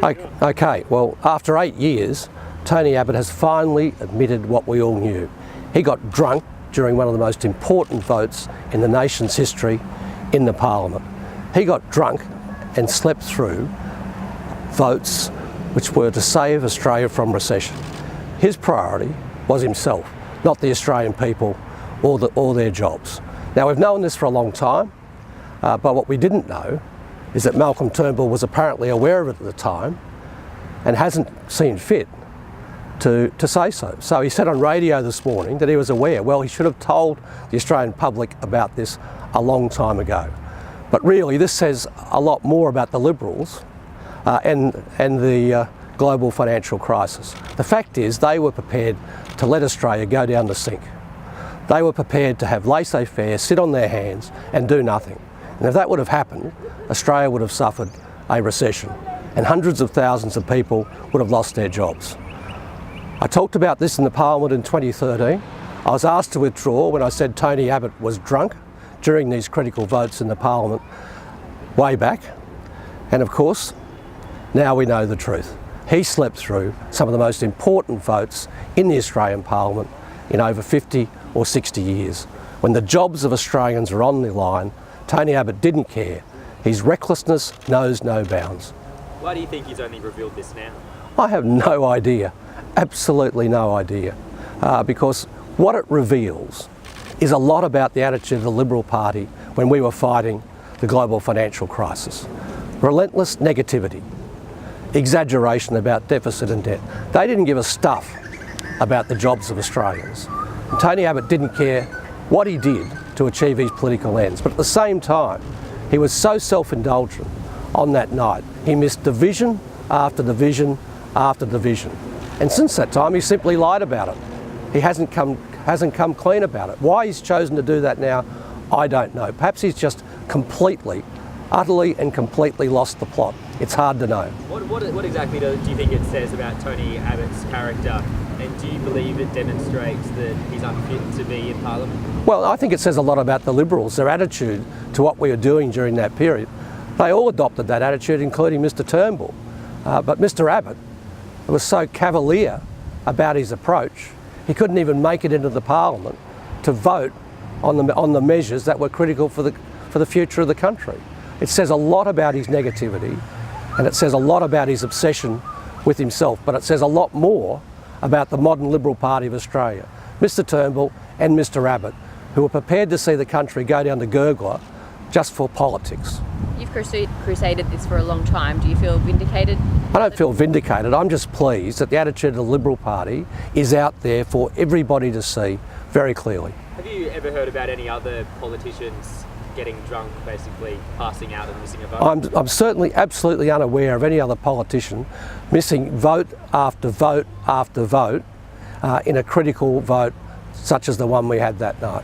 Okay, well, after 8 years, Tony Abbott has finally admitted what we all knew. He got drunk during one of the most important votes in the nation's history in the Parliament. He got drunk and slept through votes which were to save Australia from recession. His priority was himself, not the Australian people or their jobs. Now, we've known this for a long time, but what we didn't know is that Malcolm Turnbull was apparently aware of it at the time and hasn't seen fit to say so. So he said on radio this morning that he was aware. Well, he should have told the Australian public about this a long time ago. But really, this says a lot more about the Liberals and the global financial crisis. The fact is, they were prepared to let Australia go down the sink. They were prepared to have laissez-faire, sit on their hands and do nothing. And if that would have happened, Australia would have suffered a recession and hundreds of thousands of people would have lost their jobs. I talked about this in the Parliament in 2013. I was asked to withdraw when I said Tony Abbott was drunk during these critical votes in the Parliament way back. And of course, now we know the truth. He slept through some of the most important votes in the Australian Parliament in over 50 or 60 years. When the jobs of Australians are on the line, Tony Abbott didn't care. His recklessness knows no bounds. Why do you think he's only revealed this now? I have no idea, absolutely no idea, because what it reveals is a lot about the attitude of the Liberal Party when we were fighting the global financial crisis. Relentless negativity, exaggeration about deficit and debt. They didn't give a stuff about the jobs of Australians. And Tony Abbott didn't care what he did to achieve his political ends, but at the same time, he was so self-indulgent on that night. He missed division after division after division. And since that time, he simply lied about it. He hasn't come clean about it. Why he's chosen to do that now, I don't know. Perhaps he's just utterly and completely lost the plot. It's hard to know. What exactly do you think it says about Tony Abbott's character? And do you believe it demonstrates that he's unfit to be in Parliament? Well, I think it says a lot about the Liberals, their attitude to what we were doing during that period. They all adopted that attitude, including Mr Turnbull. But Mr Abbott was so cavalier about his approach, he couldn't even make it into the Parliament to vote on the measures that were critical for the future of the country. It says a lot about his negativity, and it says a lot about his obsession with himself, but it says a lot more about the modern Liberal Party of Australia. Mr Turnbull and Mr Abbott, who were prepared to see the country go down to gurgler just for politics. You've crusaded this for a long time. Do you feel vindicated? I don't feel vindicated. I'm just pleased that the attitude of the Liberal Party is out there for everybody to see very clearly. Have you ever heard about any other politicians getting drunk, basically passing out and missing a vote? I'm certainly absolutely unaware of any other politician missing vote after vote after vote in a critical vote such as the one we had that night.